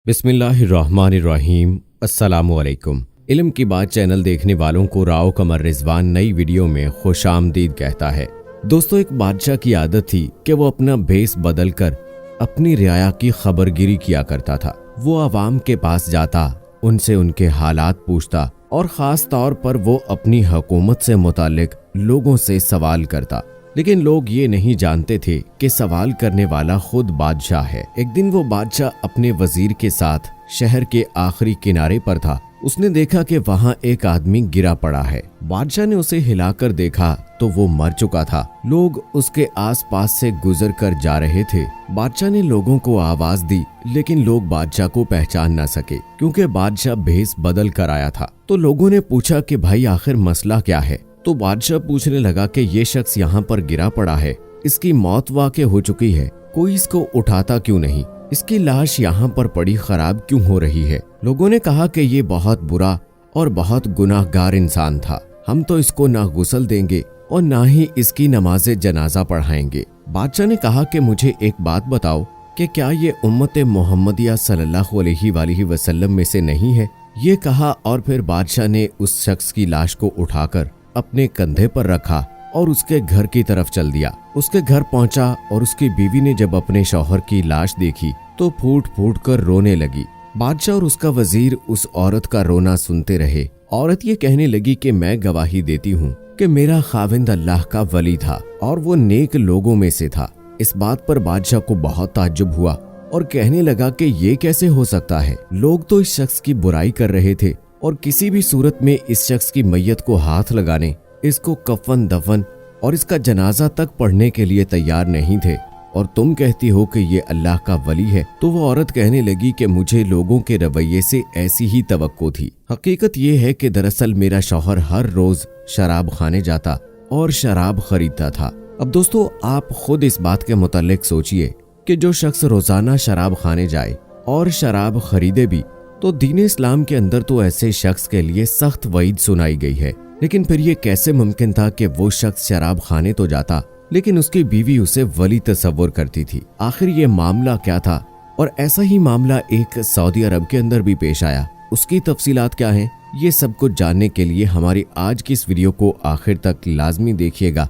बिस्मिल्लाहिर्रहमानिर्रहीम। अस्सलामुअलैकुम। इल्म की बात चैनल देखने वालों को राव कमर रिजवान नई वीडियो में खुशामदीद कहता है। दोस्तों, एक बादशाह की आदत थी कि वो अपना भेस बदल कर अपनी रियाया की खबरगिरी किया करता था। वो आवाम के पास जाता, उनसे उनके हालात पूछता और ख़ास तौर पर वो अपनी हुकूमत से मुतालिक लोगों से सवाल करता। लेकिन लोग ये नहीं जानते थे कि सवाल करने वाला खुद बादशाह है। एक दिन वो बादशाह अपने वजीर के साथ शहर के आखिरी किनारे पर था। उसने देखा कि वहाँ एक आदमी गिरा पड़ा है। बादशाह ने उसे हिलाकर देखा तो वो मर चुका था। लोग उसके आसपास से गुजर कर जा रहे थे। बादशाह ने लोगों को आवाज दी, लेकिन लोग बादशाह को पहचान न सके क्योंकि बादशाह भेस बदल कर आया था। तो लोगों ने पूछा कि भाई आखिर मसला क्या है। तो बादशाह पूछने लगा कि ये शख्स यहाँ पर गिरा पड़ा है, इसकी मौत वाक़ई हो चुकी है, कोई इसको उठाता क्यों नहीं, इसकी लाश यहाँ पर पड़ी खराब क्यों हो रही है। लोगों ने कहा कि ये बहुत बुरा और बहुत गुनाहगार इंसान था, हम तो इसको ना गुस्ल देंगे और ना ही इसकी नमाज़े जनाजा पढ़ाएंगे। बादशाह ने कहा कि मुझे एक बात बताओ कि क्या ये उम्मत मोहम्मदिया सल्लल्लाहु अलैहि वसल्लम में से नहीं है। ये कहा और फिर बादशाह ने उस शख्स की लाश को उठाकर अपने कंधे पर रखा और उसके घर की तरफ चल दिया। उसके घर पहुंचा और उसकी बीवी ने जब अपने शौहर की लाश देखी तो फूट फूट कर रोने लगी। बादशाह और उसका वजीर उस औरत का रोना सुनते रहे। औरत ये कहने लगी कि मैं गवाही देती हूँ कि मेरा खाविंद अल्लाह का वली था और वो नेक लोगों में से था। इस बात पर बादशाह को बहुत ताज्जुब हुआ और कहने लगा कि ये कैसे हो सकता है। लोग तो इस शख्स की बुराई कर रहे थे और किसी भी सूरत में इस शख्स की मैयत को हाथ लगाने, इसको कफन दफन और इसका जनाजा तक पढ़ने के लिए तैयार नहीं थे, और तुम कहती हो कि ये अल्लाह का वली है। तो वो औरत कहने लगी कि मुझे लोगों के रवैये से ऐसी ही तवक्को थी। हकीकत ये है कि दरअसल मेरा शौहर हर रोज शराब खाने जाता और शराब खरीदता था। अब दोस्तों, आप खुद इस बात के मुताल्लिक सोचिए कि जो शख्स रोजाना शराब खाने जाए और शराब खरीदे भी, तो दीन इस्लाम के अंदर तो ऐसे शख्स के लिए सख्त वईद सुनाई गई है। लेकिन फिर ये कैसे मुमकिन था कि वो शख्स शराब खाने तो जाता लेकिन उसकी बीवी उसे वली तस्वुर करती थी। आखिर ये मामला क्या था? और ऐसा ही मामला एक सऊदी अरब के अंदर भी पेश आया। उसकी तफसीलात क्या हैं, ये सब कुछ जानने के लिए हमारी आज की इस वीडियो को आखिर तक लाजमी देखिएगा।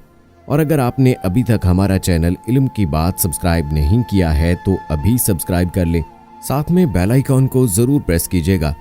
और अगर आपने अभी तक हमारा चैनल इल्म की बात सब्सक्राइब नहीं किया है तो अभी सब्सक्राइब कर ले, साथ में बेल आइकॉन को जरूर प्रेस कीजिएगा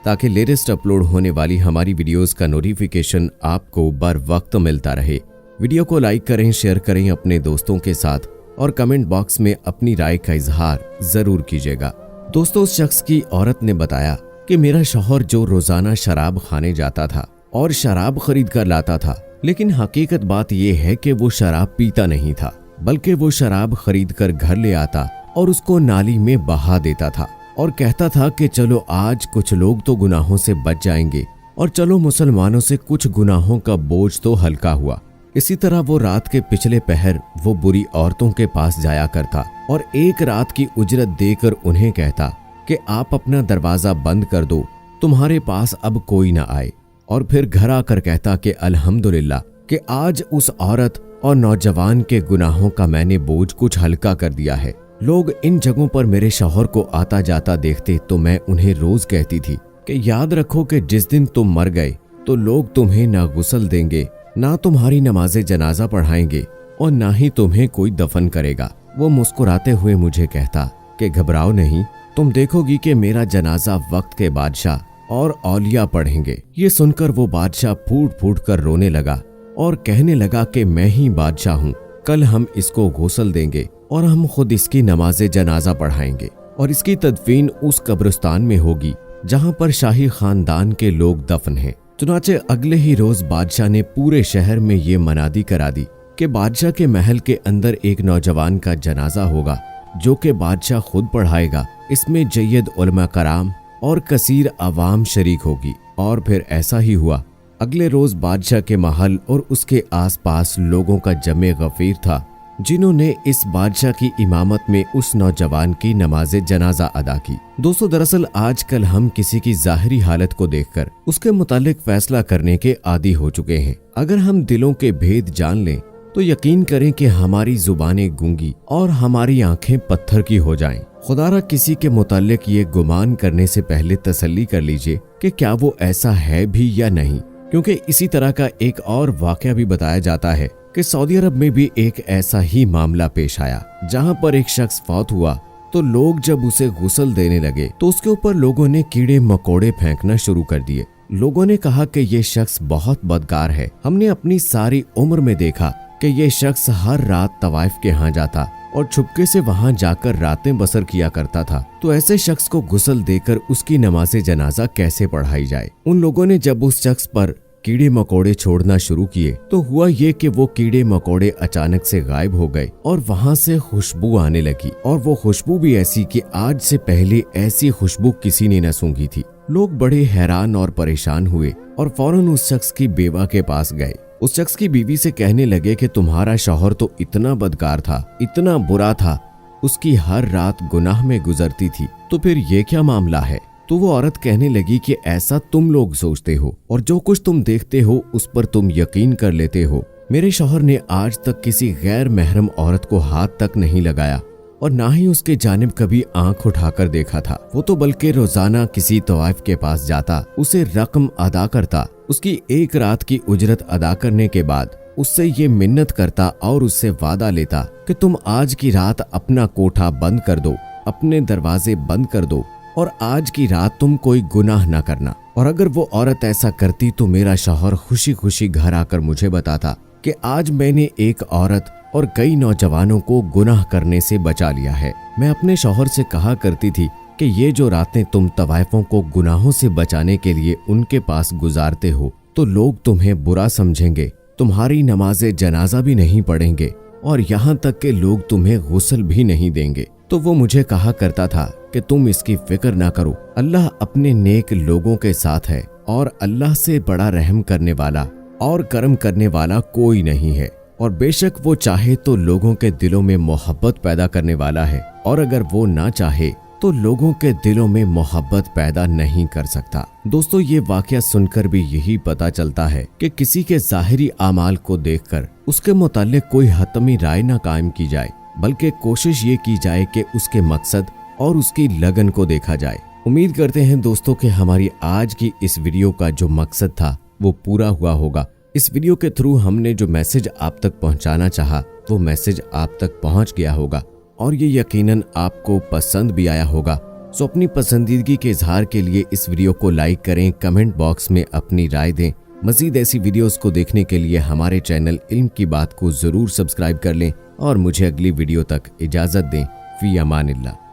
ताकि लेटेस्ट अपलोड होने वाली हमारी वीडियोस का नोटिफिकेशन आपको बर वक्त मिलता रहे। वीडियो को लाइक करें, शेयर करें अपने दोस्तों के साथ और कमेंट बॉक्स में अपनी राय का इजहार जरूर कीजिएगा। दोस्तों, उस शख्स की औरत ने बताया कि मेरा शौहर जो रोजाना शराब खाने जाता था और शराब खरीद कर लाता था, लेकिन हकीकत बात यह है कि वो शराब पीता नहीं था, बल्कि वो शराब खरीद कर घर ले आता और उसको नाली में बहा देता था और कहता था कि चलो आज कुछ लोग तो गुनाहों से बच जाएंगे और चलो मुसलमानों से कुछ गुनाहों का बोझ तो हल्का हुआ। इसी तरह वो रात के पिछले पहर वो बुरी औरतों के पास जाया करता और एक रात की उजरत देकर उन्हें कहता कि आप अपना दरवाजा बंद कर दो, तुम्हारे पास अब कोई ना आए। और फिर घर आकर कहता कि अल्हम्दुलिल्लाह कि आज उस औरत और नौजवान के गुनाहों का मैंने बोझ कुछ हल्का कर दिया है। लोग इन जगहों पर मेरे शौहर को आता जाता देखते तो मैं उन्हें रोज कहती थी कि याद रखो कि जिस दिन तुम मर गए तो लोग तुम्हें ना गुस्ल देंगे, ना तुम्हारी नमाज़े जनाजा पढ़ाएंगे और ना ही तुम्हें कोई दफन करेगा। वो मुस्कुराते हुए मुझे कहता कि घबराओ नहीं, तुम देखोगी कि मेरा जनाजा वक्त के बादशाह और औलिया पढ़ेंगे। ये सुनकर वो बादशाह फूट फूट कर रोने लगा और कहने लगा कि मैं ही बादशाह हूँ, कल हम इसको गुस्ल देंगे और हम खुद इसकी नमाज़े जनाजा पढ़ाएंगे और इसकी तदफीन उस कब्रिस्तान में होगी जहाँ पर शाही खानदान के लोग दफन हैं। चुनाचे अगले ही रोज बादशाह ने पूरे शहर में ये मनादी करा दी कि बादशाह के महल के अंदर एक नौजवान का जनाजा होगा जो कि बादशाह खुद पढ़ाएगा। इसमें जय्यद उलमा कराम और कसीर अवाम शरीक होगी। और फिर ऐसा ही हुआ। अगले रोज बादशाह के महल और उसके आसपास लोगों का जमे गफीर था जिन्होंने इस बादशाह की इमामत में उस नौजवान की नमाज़े जनाजा अदा की। दोस्तों, दरअसल आजकल हम किसी की जाहिरी हालत को देखकर उसके मुतालिक फैसला करने के आदी हो चुके हैं। अगर हम दिलों के भेद जान लें तो यकीन करें कि हमारी जुबानें गूंगी और हमारी आंखें पत्थर की हो जाएं। खुदारा किसी के मुताल्लिक ये गुमान करने से पहले तसल्ली कर लीजिए कि क्या वो ऐसा है भी या नहीं, क्योंकि इसी तरह का एक और वाकया भी बताया जाता है कि सऊदी अरब में भी एक ऐसा ही मामला पेश आया, जहां पर एक शख्स फौत हुआ तो लोग जब उसे गुस्ल देने लगे तो उसके ऊपर लोगों ने कीड़े मकोड़े फेंकना शुरू कर दिए। लोगों ने कहा कि ये शख्स बहुत बदकार है। हमने अपनी सारी उम्र में देखा कि ये शख्स हर रात तवाइफ के यहाँ जाता और छुपके से वहाँ जाकर रातें बसर किया करता था, तो ऐसे शख्स को गुस्ल देकर उसकी नमाज़े जनाजा कैसे पढ़ाई जाए। उन लोगों ने जब उस शख्स पर कीड़े मकोड़े छोड़ना शुरू किए तो हुआ ये कि वो कीड़े मकोड़े अचानक से गायब हो गए और वहाँ से खुशबू आने लगी, और वो खुशबू भी ऐसी कि आज से पहले ऐसी खुशबू किसी ने न सूंघी थी। लोग बड़े हैरान और परेशान हुए और फौरन उस शख्स की बेवा के पास गए। उस शख्स की बीवी से कहने लगे कि तुम्हारा शौहर तो इतना बदकार था, इतना बुरा था, उसकी हर रात गुनाह में गुजरती थी, तो फिर ये क्या मामला है। तो वो औरत कहने लगी कि ऐसा तुम लोग सोचते हो और जो कुछ तुम देखते हो उस पर तुम यकीन कर लेते हो। मेरे शौहर ने आज तक किसी गैर महरम औरत को हाथ तक नहीं लगाया और ना ही उसके जानिब कभी आंख उठाकर देखा था। वो तो बल्कि रोजाना किसी तवाइफ के पास जाता, उसे रकम अदा करता, उसकी एक रात की उजरत अदा करने के बाद उससे ये मिन्नत करता और उससे वादा लेता कि तुम आज की रात अपना कोठा बंद कर दो, अपने दरवाजे बंद कर दो और आज की रात तुम कोई गुनाह ना करना। और अगर वो औरत ऐसा करती तो मेरा शौहर खुशी खुशी घर आकर मुझे बताता कि आज मैंने एक औरत और कई नौजवानों को गुनाह करने से बचा लिया है। मैं अपने शौहर से कहा करती थी कि ये जो रातें तुम तवाइफों को गुनाहों से बचाने के लिए उनके पास गुजारते हो तो लोग तुम्हें बुरा समझेंगे, तुम्हारी नमाज़े जनाजा भी नहीं पढ़ेंगे और यहाँ तक कि लोग तुम्हें गुस्ल भी नहीं देंगे। तो वो मुझे कहा करता था कि तुम इसकी फिक्र ना करो, अल्लाह अपने नेक लोगों के साथ है और अल्लाह से बड़ा रहम करने वाला और करम करने वाला कोई नहीं है, और बेशक वो चाहे तो लोगों के दिलों में मोहब्बत पैदा करने वाला है, और अगर वो ना चाहे तो लोगों के दिलों में मोहब्बत पैदा नहीं कर सकता। दोस्तों, ये वाकया सुनकर भी यही पता चलता है कि किसी के ज़ाहिरी आमाल को देखकर उसके मुताल्लिक कोई हतमी राय ना कायम की जाए, बल्कि कोशिश ये की जाए कि उसके मकसद और उसकी लगन को देखा जाए। उम्मीद करते हैं दोस्तों कि हमारी आज की इस वीडियो का जो मकसद था वो पूरा हुआ होगा। इस वीडियो के थ्रू हमने जो मैसेज आप तक पहुंचाना चाहा वो मैसेज आप तक पहुंच गया होगा और ये यकीनन आपको पसंद भी आया होगा। सो अपनी पसंदीदगी के इजहार के लिए इस वीडियो को लाइक करें, कमेंट बॉक्स में अपनी राय दें। मजीद ऐसी वीडियोस को देखने के लिए हमारे चैनल इल्म की बात को जरूर सब्सक्राइब कर लें और मुझे अगली वीडियो तक इजाजत दें। फी अमानिल्लाह।